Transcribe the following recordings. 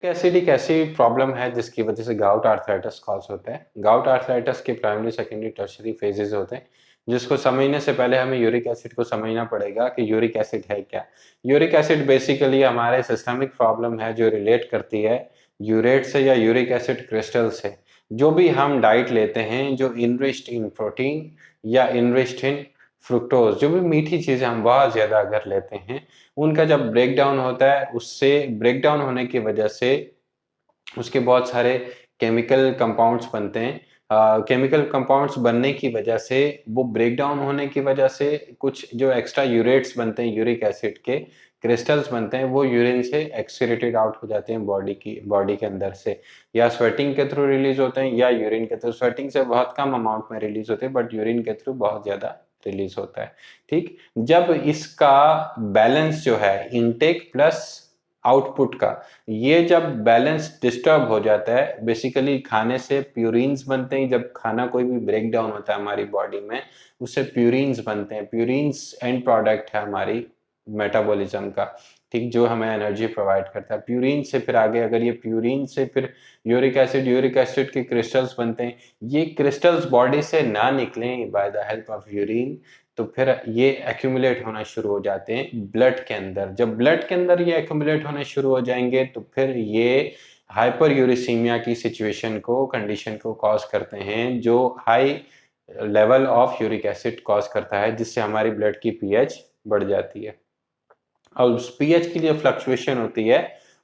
Acid एक ऐसी problem है जिसकी वजह से गाउट आर्थराइटिस कॉज होता है। गाउट आर्थराइटिस के प्राइमरी, सेकेंडरी, टर्शियरी फेजेस होते हैं, जिसको समझने से पहले हमें यूरिक एसिड को समझना पड़ेगा कि यूरिक एसिड है क्या। यूरिक एसिड बेसिकली हमारे सिस्टमिक प्रॉब्लम है जो रिलेट करती है यूरेट से या यूरिक एसिड क्रिस्टल से। जो भी हम डाइट लेते हैं जो इनरिच्ड इन प्रोटीन या इनरिच्ड इन फ्रुक्टोज, जो भी मीठी चीजें हम बहुत ज्यादा अगर लेते हैं, उनका जब ब्रेक डाउन होता है, उससे ब्रेक डाउन होने की वजह से उसके बहुत सारे केमिकल कंपाउंड्स बनते हैं। केमिकल कंपाउंड्स बनने की वजह से, वो ब्रेक डाउन होने की वजह से कुछ जो एक्स्ट्रा यूरेट्स बनते हैं, यूरिक एसिड के क्रिस्टल्स बनते हैं, वो यूरिन से एक्सक्रीटेड आउट हो जाते हैं बॉडी के अंदर से, या स्वेटिंग के थ्रू रिलीज होते हैं या यूरिन के थ्रू। स्वेटिंग से बहुत कम अमाउंट में रिलीज होते हैं, बट यूरिन के थ्रू बहुत ज्यादा रिलीज होता है। ठीक, जब इसका बैलेंस जो है इनटेक प्लस आउटपुट का, ये जब बैलेंस डिस्टर्ब हो जाता है, बेसिकली खाने से प्यूरिन्स बनते हैं। जब खाना कोई भी ब्रेक डाउन होता है हमारी बॉडी में, उससे प्यूरिन्स बनते हैं। प्यूरिन्स एंड प्रोडक्ट है हमारी मेटाबॉलिज्म का, ठीक, जो हमें एनर्जी प्रोवाइड करता है। प्यूरिन से फिर आगे, अगर ये प्यूरिन से फिर यूरिक एसिड के क्रिस्टल्स बनते हैं। ये क्रिस्टल्स बॉडी से ना निकलें by the help of urine, तो फिर ये एक्यूमुलेट होना शुरू हो जाते हैं ब्लड के अंदर। जब ब्लड के अंदर ये एक्यूमुलेट होने शुरू हो जाएंगे, तो फिर ये हाइपर यूरिसीमिया की सिचुएशन को, कंडीशन को कॉज करते हैं, जो high level of uric acid cause करता है, जिससे हमारी ब्लड की पीएच बढ़ जाती है। और उस पीएच की जो फ्लक्चुएशन होती है,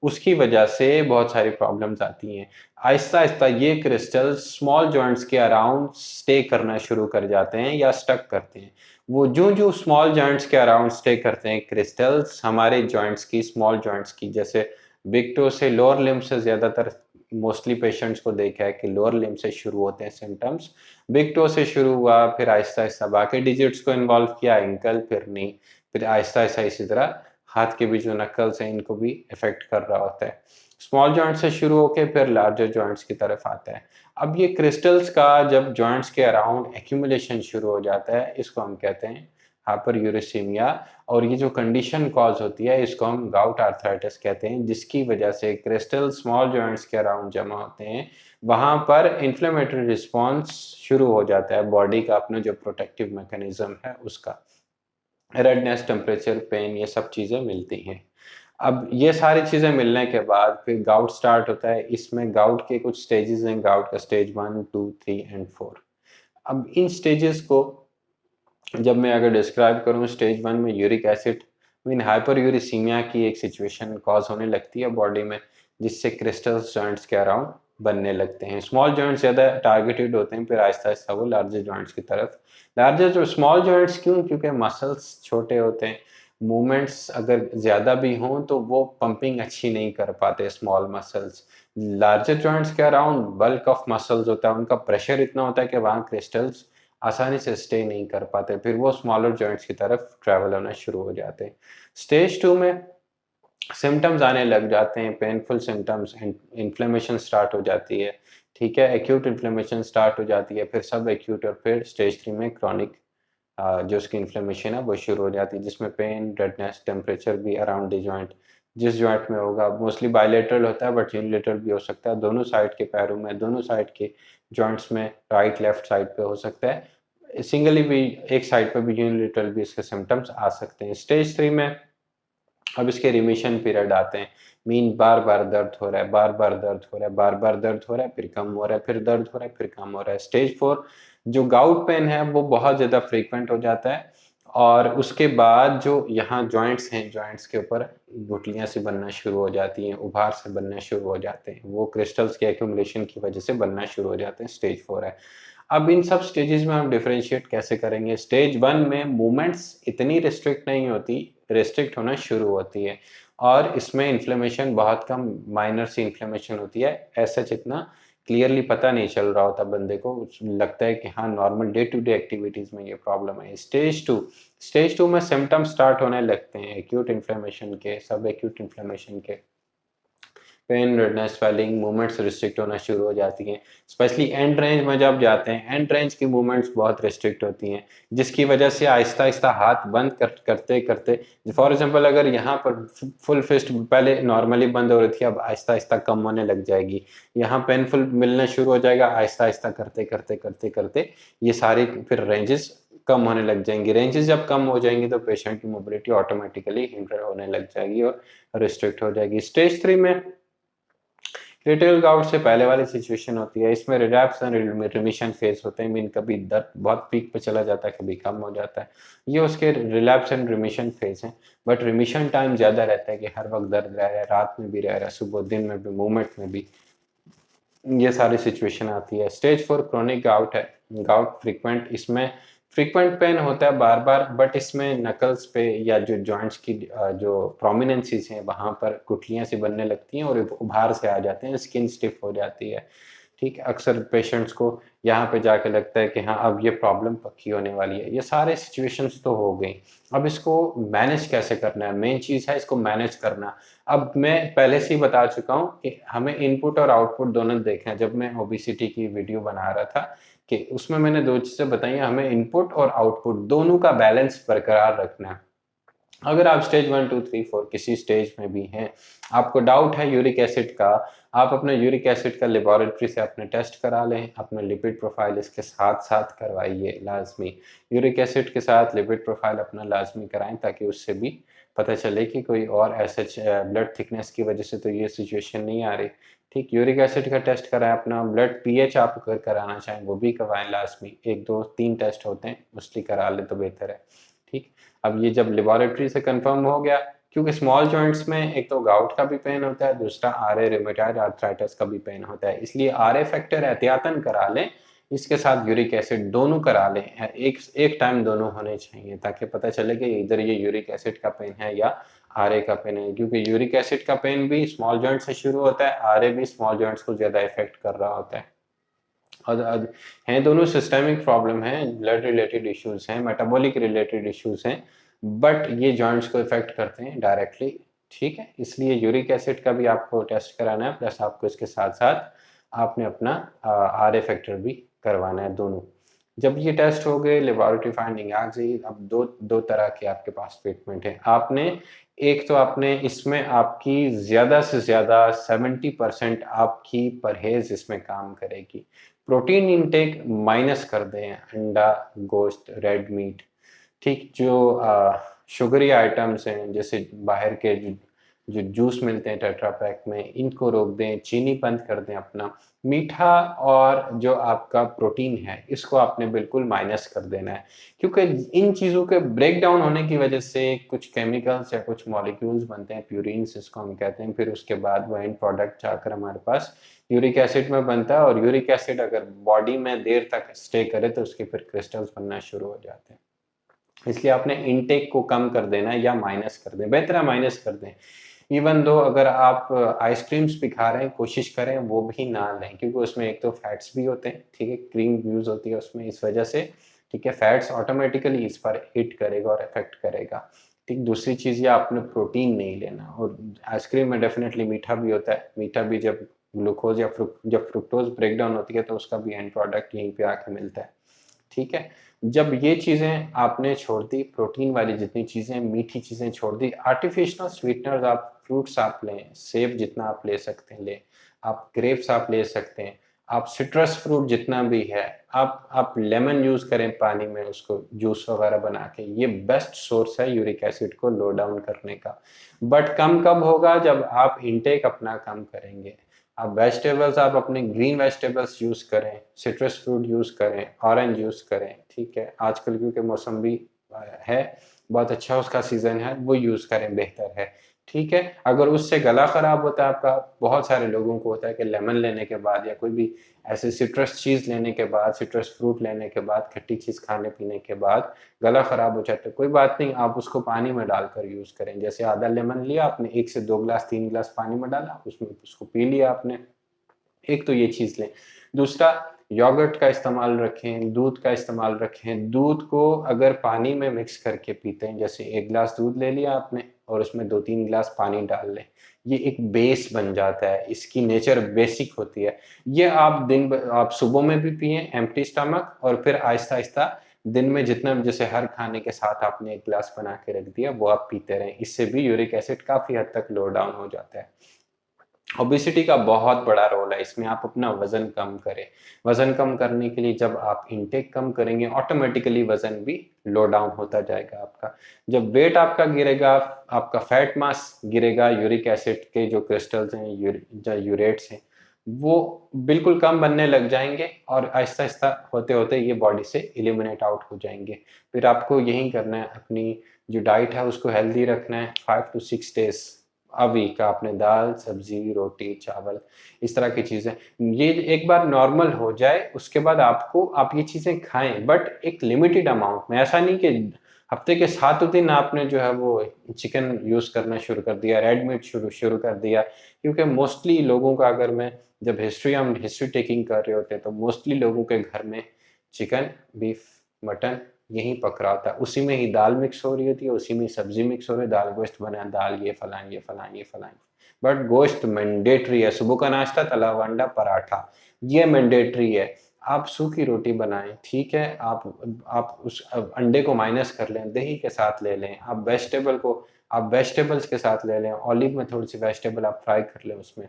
उसकी वजह से बहुत सारी प्रॉब्लम्स आती हैं। आहिस्ता आहिस्ता ये क्रिस्टल स्मॉल जॉइंट्स के अराउंड स्टे करना शुरू कर जाते हैं या स्टक करते हैं। वो जो जो स्मॉल जॉइंट्स के अराउंड स्टे करते हैं क्रिस्टल्स, हमारे जॉइंट्स की, स्मॉल जॉइंट्स की, जैसे बिग टो से लोअर लिम्ब से, ज्यादातर मोस्टली पेशेंट्स को देखा है कि लोअर लिम्ब से शुरू होते हैं सिम्टम्स। बिग टो से शुरू हुआ, फिर आहिस्ता आहिस्ता बाकी डिजिट्स को इन्वॉल्व किया, एंकल, फिर नी, फिर आहिस्ता आहिस्ता इसी तरह हाथ के भी जो नकल्स हैं इनको भी इफेक्ट कर रहा होता है। स्मॉल जॉइंट से शुरू होकर फिर लार्जर जॉइंट्स की तरफ आता है। अब ये क्रिस्टल्स का जब जॉइंट्स के अराउंड एक्यूमुलेशन शुरू हो जाता है, इसको हम कहते हैं हाइपर यूरिसीमिया। और ये जो कंडीशन कॉज होती है, इसको हम गाउट आर्थराइटिस कहते हैं, जिसकी वजह से क्रिस्टल स्मॉल जॉइंट्स के अराउंड जमा होते हैं। वहां पर इन्फ्लेमेटरी रिस्पॉन्स शुरू हो जाता है बॉडी का, अपना जो प्रोटेक्टिव मैकेनिज्म है उसका। रेडनेस, टेम्परेचर, पेन, ये सब चीज़ें मिलती हैं। अब ये सारी चीज़ें मिलने के बाद फिर गाउट स्टार्ट होता है। इसमें गाउट के कुछ स्टेजेस हैं, गाउट का स्टेज 1, 2, 3 एंड 4। अब इन स्टेजेस को जब मैं अगर डिस्क्राइब करूँ, स्टेज 1 में uric acid mean hyper uricaemia की एक सिचुएशन कॉज होने लगती है बॉडी में, जिससे क्रिस्टल्स जॉइंट्स के अराउंड बनने लगते हैं। स्मॉल जॉइंट्स ज़्यादा टारगेटेड होते हैं, फिर आहिस्ता आहिस्ता वो लार्जर जॉइंट्स की तरफ। लार्जर जो स्मॉल जॉइंट्स क्यों? क्योंकि मसल्स छोटे होते हैं, मूवमेंट्स अगर ज़्यादा भी हों तो वो पंपिंग अच्छी नहीं कर पाते स्मॉल मसल्स। लार्जर जॉइंट्स के अराउंड बल्क ऑफ मसल्स होता है, उनका प्रेशर इतना होता है कि वहाँ क्रिस्टल्स आसानी से स्टे नहीं कर पाते, फिर वो स्मॉलर जॉइंट्स की तरफ ट्रैवल होना शुरू हो जाते हैं। स्टेज 2 में सिम्टम्स आने लग जाते हैं, पेनफुल सिम्टम्स, इन्फ्लेमेशन स्टार्ट हो जाती है, ठीक है, एक्यूट इन्फ्लेमेशन स्टार्ट हो जाती है, फिर सब एक्यूट, और फिर स्टेज 3 में क्रॉनिक जो उसकी इन्फ्लेमेशन है वो शुरू हो जाती है, जिसमें पेन, रेडनेस, टेम्परेचर भी अराउंड द जॉइंट, जिस जॉइंट में होगा। मोस्टली बायलेटरल होता है, बट यूनिलेटरल भी हो सकता है, दोनों साइड के पैरों में, दोनों साइड के जॉइंट्स में, राइट लेफ्ट साइड पे हो सकता है। सिंगली भी एक साइड पे भी, यूनिलेटरल भी इसके सिम्टम्स आ सकते हैं। स्टेज 3 में अब इसके रिमिशन पीरियड आते हैं, मीन बार बार दर्द हो रहा है, बार बार दर्द हो रहा है, बार बार दर्द हो रहा है, फिर कम हो रहा है, फिर दर्द हो रहा है, फिर कम हो रहा है। स्टेज 4 जो गाउट पेन है वो बहुत ज़्यादा फ्रीक्वेंट हो जाता है, और उसके बाद जो यहाँ जॉइंट्स हैं, जॉइंट्स के ऊपर गुठलियाँ सी बनना शुरू हो जाती हैं, उभार से बनना शुरू हो जाते हैं, वो क्रिस्टल्स के एक्यूमुलेशन की वजह से बनना शुरू हो जाते हैं। स्टेज 4 है। अब इन सब स्टेजेस में हम डिफरेंशिएट कैसे करेंगे? स्टेज 1 में मूवमेंट्स इतनी रिस्ट्रिक्ट नहीं होती, रिस्ट्रिक्ट होना शुरू होती है, और इसमें इन्फ्लेमेशन बहुत कम, माइनर सी इन्फ्लेमेशन होती है, ऐसा जितना क्लियरली पता नहीं चल रहा होता बंदे को, लगता है कि हाँ normal day to day activities में ये प्रॉब्लम है। स्टेज 2 में सिम्टम्स स्टार्ट होने लगते हैं एक्यूट इन्फ्लेमेशन के, सब एक्यूट इन्फ्लेमेशन के। Pain, redness, swelling, movements restrict होना शुरू हो जाती हैं। स्पेशली एंड रेंज में जब जाते हैं, एंड रेंज की मूवमेंट्स बहुत रिस्ट्रिक्ट होती हैं, जिसकी वजह से आहिस्ता-आहिस्ता हाथ बंद करते-करते, फॉर एग्ज़ाम्पल अगर यहाँ पर फुल फिस्ट पहले नॉर्मली बंद हो रही थी, अब आहिस्ता-आहिस्ता कम होने लग जाएगी। यहाँ पेनफुल मिलना शुरू हो जाएगा, आहिस्ता-आहिस्ता करते-करते ये सारी फिर रेंजेस कम होने लग जाएँगी। रेंजेस जब कम हो जाएँगी तो पेशेंट की मोबिलिटी ऑटोमैटिकली हिंडर होने लग जाएगी और रिस्ट्रिक्ट हो जाएगी। स्टेज 3 में क्रिटिकल गाउट से पहले वाली सिचुएशन होती है, इसमें रिलैप्स एंड रिमिशन फेज होते हैं, मीन कभी दर्द बहुत पीक पे चला जाता है, कभी कम हो जाता है। ये उसके रिलैप्स एंड रिमिशन फेज हैं, बट रिमिशन टाइम ज़्यादा रहता है कि हर वक्त दर्द रह रहा है, रात में भी रह रहा है, सुबह दिन में भी, मूवमेंट में भी, ये सारी सिचुएशन आती है। स्टेज 4 क्रोनिक गाउट है। गाउट फ्रीक्वेंट, इसमें फ्रीक्वेंट पेन होता है बार बार, बट इसमें नकल्स पे या जो जॉइंट्स की जो प्रोमिनेंसीज हैं वहां पर गुठलियां सी बनने लगती हैं और उभार से आ जाते हैं, स्किन स्टिफ हो जाती है। ठीक है, अक्सर पेशेंट्स को यहाँ पे जाके लगता है कि हाँ अब ये प्रॉब्लम पक्की होने वाली है। ये सारे सिचुएशंस तो हो गई, अब इसको मैनेज कैसे करना है, मेन चीज़ है इसको मैनेज करना। अब मैं पहले से ही बता चुका हूँ कि हमें इनपुट और आउटपुट दोनों देखना है। जब मैं ओबेसिटी की वीडियो बना रहा था कि उसमें मैंने दो चीज़ें बताई, हमें इनपुट और आउटपुट दोनों का बैलेंस बरकरार रखना है। अगर आप स्टेज 1, 2, 3, 4 किसी स्टेज में भी हैं, आपको डाउट है यूरिक एसिड का, आप अपने यूरिक एसिड का लेबोरेटरी से अपने टेस्ट करा लें, अपने लिपिड प्रोफाइल इसके साथ साथ करवाइए लाजमी। यूरिक एसिड के साथ लिपिड प्रोफाइल अपना लाजमी कराएं ताकि उससे भी पता चले कि कोई और ऐसा ब्लड थिकनेस की वजह से तो ये सिचुएशन नहीं आ रही। ठीक, यूरिक एसिड का टेस्ट कराएं, अपना ब्लड पीएच आप अगर कराना चाहें वो भी करवाएं लाजमी। 1, 2, 3 टेस्ट होते हैं, मोस्टली करा ले तो बेहतर है। ठीक, अब ये जब लेबोरेटरी से कंफर्म हो गया, क्योंकि स्मॉल जॉइंट्स में एक तो गाउट का भी पेन होता है, दूसरा आरए रूमेटॉइड आर्थराइटिस का भी पेन होता है, इसलिए आरए फैक्टर एहतियातन करा लें, इसके साथ यूरिक एसिड दोनों करा लें। एक एक टाइम दोनों होने चाहिए ताकि पता चले कि इधर ये यूरिक एसिड का पेन है या आरए का पेन है, क्योंकि यूरिक एसिड का पेन भी स्मॉल जॉइंट से शुरू होता है, आरए भी स्मॉल जॉइंट्स को ज्यादा इफेक्ट कर रहा होता है। और हैं दोनों सिस्टेमिक प्रॉब्लम है, ब्लड रिलेटेड इश्यूज हैं, मेटाबॉलिक रिलेटेड इश्यूज हैं, बट ये जॉइंट्स को इफेक्ट करते हैं डायरेक्टली। ठीक है, इसलिए यूरिक एसिड का भी आपको टेस्ट कराना है, प्लस आपको इसके साथ साथ आपने अपना आर ए फैक्टर भी करवाना है दोनों। जब ये टेस्ट हो गए, लेबोरेटरी फाइंडिंग आ गई, अब दो दो तरह के आपके पास ट्रीटमेंट है। आपने एक तो आपने इसमें आपकी ज्यादा से ज्यादा 70% आपकी परहेज इसमें काम करेगी। प्रोटीन इंटेक माइनस कर दें, अंडा, गोश्त, रेड मीट। ठीक, जो शुगरी आइटम्स हैं जैसे बाहर के जो जो जूस मिलते हैं टेट्रा पैक में, इनको रोक दें, चीनी बंद कर दें अपना। मीठा और जो आपका प्रोटीन है इसको आपने बिल्कुल माइनस कर देना है, क्योंकि इन चीज़ों के ब्रेक डाउन होने की वजह से कुछ केमिकल्स या कुछ मॉलिक्यूल्स बनते हैं, प्यूरिन्स जिसको हम कहते हैं, फिर उसके बाद वो एंड प्रोडक्ट जाकर हमारे पास यूरिक एसिड में बनता है, और यूरिक एसिड अगर बॉडी में देर तक स्टे करे तो उसके फिर क्रिस्टल्स बनना शुरू हो जाते हैं। इसलिए आपने इनटेक को कम कर देना है या माइनस कर दें, बेहतर है माइनस कर दें। इवन दो अगर आप आइसक्रीम्स भी खा रहे हैं, कोशिश करें वो भी ना लें, क्योंकि उसमें एक तो फैट्स भी होते हैं, ठीक है, क्रीम यूज होती है उसमें, इस वजह से ठीक है फैट्स ऑटोमेटिकली इस पर हिट करेगा और इफेक्ट करेगा। ठीक, दूसरी चीज़ ये आपने प्रोटीन नहीं लेना, और आइसक्रीम में डेफिनेटली मीठा भी होता है, मीठा भी जब ग्लूकोज या जब फ्रुक्टोज ब्रेक डाउन होती है तो उसका भी एंड प्रोडक्ट यहीं पे आके मिलता है। ठीक है, जब ये चीज़ें आपने छोड़ दी, प्रोटीन वाली जितनी चीज़ें, मीठी चीज़ें छोड़ दी, आर्टिफिशियल स्वीटनर्स आप फ्रूट्स आप लें, सेब जितना आप ले सकते हैं लें, आप ग्रेप्स आप ले सकते हैं, आप सिट्रस फ्रूट जितना भी है, आप लेमन यूज़ करें पानी में, उसको जूस वगैरह बना के, ये बेस्ट सोर्स है यूरिक एसिड को लो डाउन करने का। बट कम कब होगा, जब आप इनटेक अपना कम करेंगे। आप वेजिटेबल्स, आप अपने ग्रीन वेजिटेबल्स यूज़ करें, सिट्रस फ्रूट यूज़ करें, ऑरेंज यूज़ करें, ठीक है, आजकल क्योंकि मौसम्बी है, बहुत अच्छा उसका सीज़न है, वो यूज़ करें, बेहतर है। ठीक है, अगर उससे गला ख़राब होता है आपका, बहुत सारे लोगों को होता है कि लेमन लेने के बाद या कोई भी ऐसे सिट्रस चीज़ लेने के बाद, सिट्रस फ्रूट लेने के बाद, खट्टी चीज़ खाने पीने के बाद गला ख़राब हो जाता है, कोई बात नहीं, आप उसको पानी में डालकर यूज़ करें। जैसे आधा लेमन लिया आपने, 1 से 2 ग्लास 3 ग्लास पानी में डाला, उसमें उसको पी लिया आपने। एक तो ये चीज़ लें। दूसरा, योगर्ट का इस्तेमाल रखें, दूध का इस्तेमाल रखें। दूध को अगर पानी में मिक्स करके पीते हैं, जैसे 1 ग्लास दूध ले लिया आपने, और उसमें 2-3 गिलास पानी डाल लें, ये एक बेस बन जाता है, इसकी नेचर बेसिक होती है। ये आप सुबह में भी पिएं एम्प्टी स्टमक, और फिर आहिस्ता आहिस्ता दिन में जितना, जैसे हर खाने के साथ आपने एक गिलास बना के रख दिया, वो आप पीते रहें। इससे भी यूरिक एसिड काफी हद तक लो डाउन हो जाता है। ओबेसिटी का बहुत बड़ा रोल है इसमें, आप अपना वजन कम करें। वजन कम करने के लिए जब आप इंटेक कम करेंगे, ऑटोमेटिकली वजन भी लो डाउन होता जाएगा आपका। जब वेट आपका गिरेगा, आपका फैट मास गिरेगा, यूरिक एसिड के जो क्रिस्टल्स हैं, यूरेट्स हैं, वो बिल्कुल कम बनने लग जाएंगे, और आहिस्ता आहिस्ता होते होते ये बॉडी से एलिमिनेट आउट हो जाएंगे। फिर आपको यही करना है, अपनी जो डाइट है उसको हेल्दी रखना है। 5 to 6 days अ वीक आपने दाल, सब्जी, रोटी, चावल, इस तरह की चीजें, ये एक बार नॉर्मल हो जाए, उसके बाद आप ये चीजें खाएं, बट एक लिमिटेड अमाउंट में। ऐसा नहीं कि हफ्ते के 7 दिन आपने जो है वो चिकन यूज करना शुरू कर दिया, रेड मीट शुरू शुरू कर दिया। क्योंकि मोस्टली लोगों का, अगर मैं जब हम हिस्ट्री टेकिंग कर रहे होते हैं, तो मोस्टली लोगों के घर में चिकन, बीफ, मटन यही पक रहा था, उसी में ही दाल मिक्स हो रही होती है, उसी में सब्जी मिक्स हो रही है, दाल गोश्त बना, दाल ये फलान ये फलान ये फलान। बट गोश्त मैंडेटरी है, सुबह का नाश्ता तला हुआ अंडा पराठा, ये मैंडेटरी है। आप सूखी रोटी बनाएं, ठीक है, आप उस अंडे को माइनस कर लें, दही के साथ ले लें, आप वेजिटेबल्स के साथ ले लें, ऑलिव में थोड़ी सी वेजिटेबल आप फ्राई कर लें उसमें,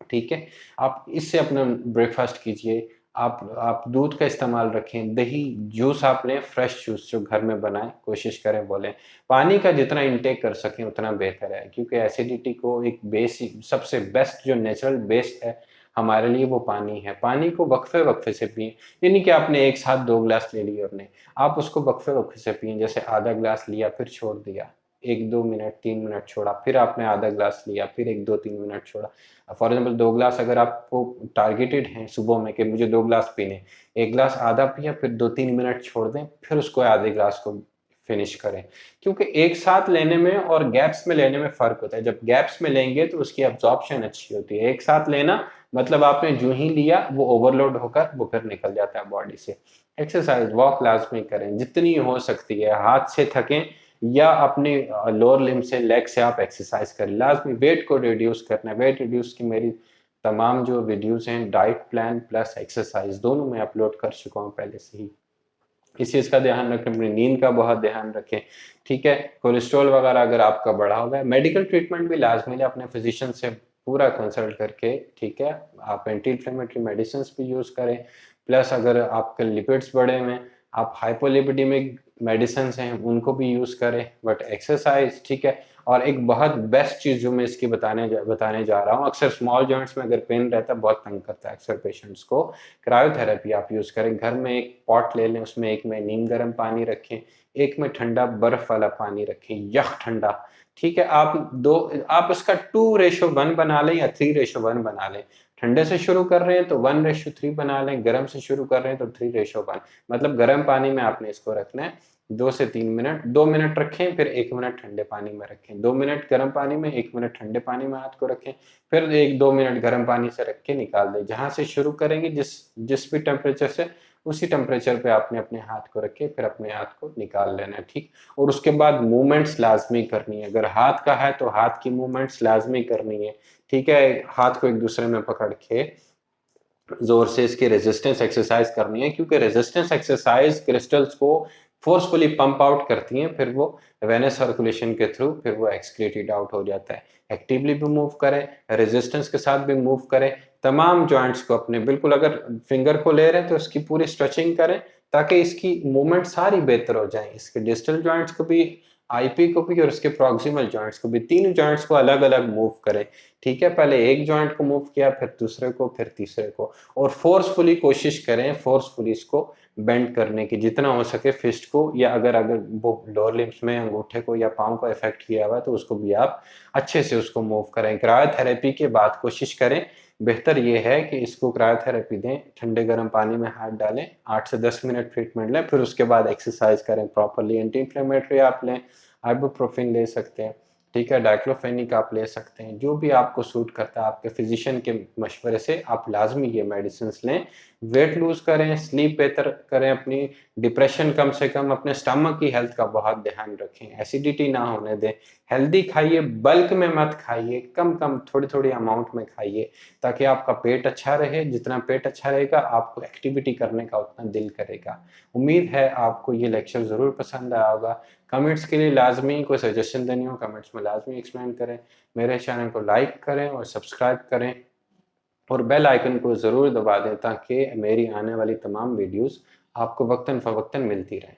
ठीक है। आप इससे अपना ब्रेकफास्ट कीजिए। आप दूध का इस्तेमाल रखें, दही, जूस आप लें, फ्रेश जूस जो घर में बनाएं, कोशिश करें बोलें। पानी का जितना इंटेक कर सकें उतना बेहतर है, क्योंकि एसिडिटी को एक बेस, सबसे बेस्ट जो नेचुरल बेस है हमारे लिए, वो पानी है। पानी को वक्फे वक्फे से पिए, ये नहीं कि आपने एक साथ 2 गिलास ले लिए अपने, आप उसको वक्फे वक्फे से पिए। जैसे आधा गिलास लिया, फिर छोड़ दिया, 1-2 मिनट, 3 मिनट छोड़ा, फिर आपने आधा गिलास लिया, फिर 1-2-3 मिनट छोड़ा। फॉर एग्जाम्पल 2 गिलास अगर आपको टारगेटेड है सुबह में कि मुझे 2 गिलास पीने, 1 गिलास आधा पिया, फिर 2-3 मिनट छोड़ दें, फिर उसको आधे गिलास को फिनिश करें। क्योंकि एक साथ लेने में और गैप्स में लेने में फर्क होता है। जब गैप्स में लेंगे तो उसकी एब्जॉर्प्शन अच्छी होती है। एक साथ लेना मतलब आपने जो ही लिया वो ओवरलोड होकर वो फिर निकल जाता है बॉडी से। एक्सरसाइज, वॉक लाजमी करें जितनी हो सकती है, हाथ से थकें या अपने लोअर लिम्ब से, लेग से आप एक्सरसाइज करें। लाजमी वेट को रिड्यूस करना है। वेट रिड्यूस की मेरी तमाम जो वीडियोस हैं, डाइट प्लान प्लस एक्सरसाइज दोनों में अपलोड कर चुका हूँ पहले से ही। इस चीज़ का ध्यान रखें, अपनी नींद का बहुत ध्यान रखें, ठीक है। कोलेस्ट्रॉल वगैरह अगर आपका बढ़ा हुआ है, मेडिकल ट्रीटमेंट भी लाजमी है अपने फिजिशियन से पूरा कंसल्ट करके, ठीक है। आप एंटी इन्फ्लेमेटरी मेडिसिन भी यूज़ करें, प्लस अगर आपके लिपिड्स बढ़े हुए हैं, आप हाइपोलिपिडेमिक मेडिसिन हैं उनको भी यूज़ करें, बट एक्सरसाइज, ठीक है। और एक बहुत बेस्ट चीज़ जो मैं इसकी बताने जा रहा हूँ, अक्सर स्मॉल जॉइंट्स में अगर पेन रहता है, बहुत तंग करता है अक्सर पेशेंट्स को, क्रायोथेरेपी आप यूज़ करें। घर में एक पॉट ले लें, उसमें एक में नीम गर्म पानी रखें, एक में ठंडा बर्फ वाला पानी रखें, यख ठंडा, ठीक है। आप उसका 2:1 बना लें या 3:1 बना लें। ठंडे से शुरू कर रहे हैं तो 1:3 बना लें, गर्म से शुरू कर रहे हैं तो 3:1। मतलब गर्म पानी में आपने इसको रखना है 2 से 3 मिनट, 2 मिनट रखें, फिर 1 मिनट ठंडे पानी में रखें, 2 मिनट गर्म पानी में, 1 मिनट ठंडे पानी में हाथ को रखें, फिर 1-2 मिनट गर्म पानी से रख के निकाल दें। जहां से शुरू करेंगे, जिस जिस भी टेम्परेचर से, उसी टेम्परेचर पे आपने अपने हाथ को रखे, फिर अपने हाथ को निकाल लेना है, ठीक। और उसके बाद मूवमेंट्स लाजमी करनी है। अगर हाथ का है तो हाथ की मूवमेंट्स लाजमी करनी है, ठीक है। हाथ को एक दूसरे में पकड़ के जोर से इसकी रेजिस्टेंस एक्सरसाइज करनी है, क्योंकि रेजिस्टेंस एक्सरसाइज क्रिस्टल्स को फोर्सफुली पंप आउट करती हैं, फिर वो वेनस सर्कुलेशन के थ्रू फिर वो एक्सक्रीटेड आउट हो जाता है। एक्टिवली भी मूव करें, रेजिस्टेंस के साथ भी मूव करें, तमाम जॉइंट्स को अपने, बिल्कुल अगर फिंगर को ले रहे हैं तो इसकी पूरी स्ट्रेचिंग करें, ताकि इसकी मूवमेंट सारी बेहतर हो जाए। इसके डिस्टल जॉइंट्स को भी, आईपी को भी और इसके प्रॉक्सिमल जॉइंट्स को भी, तीन जॉइंट्स को अलग अलग मूव करें, ठीक है। पहले एक जॉइंट को मूव किया, फिर दूसरे को, फिर तीसरे को, और फोर्सफुली कोशिश करें, फोर्सफुली इसको बेंड करने की जितना हो सके फिस्ट को, या अगर अगर वो लोअर लिम्स में अंगूठे को या पाँव को इफेक्ट किया हुआ है तो उसको भी आप अच्छे से उसको मूव करें। क्रायोथेरेपी के बाद कोशिश करें, बेहतर ये है कि इसको क्रायोथेरेपी दें, ठंडे गर्म पानी में हाथ डालें, 8 से 10 मिनट ट्रीटमेंट लें, फिर उसके बाद एक्सरसाइज करें प्रॉपरली। एंटी इंफ्लेमेटरी आप लें, आइबुप्रोफेन ले सकते हैं, ठीक है, डाइक्लोफेनिक आप ले सकते हैं, जो भी आपको सूट करता है आपके फिजिशियन के मशवरे से आप लाजमी ये मेडिसिन लें। वेट लूज करें, स्लीप बेहतर करें अपनी, डिप्रेशन कम से कम, अपने स्टमक की हेल्थ का बहुत ध्यान रखें, एसिडिटी ना होने दें, हेल्दी खाइए, बल्क में मत खाइए, कम-कम थोड़ी-थोड़ी अमाउंट में खाइए ताकि आपका पेट अच्छा रहे। जितना पेट अच्छा रहेगा आपको एक्टिविटी करने का उतना दिल करेगा। उम्मीद है आपको ये लेक्चर ज़रूर पसंद आया होगा। कमेंट्स के लिए लाज़मी कोई सजेशन देनी हो कमेंट्स में लाज़मी एक्सप्लेन करें। मेरे चैनल को लाइक करें और सब्सक्राइब करें और बेल आइकन को ज़रूर दबा दें ताकि मेरी आने वाली तमाम वीडियोज़ आपको वक्तन फ़वक्तन मिलती रहें।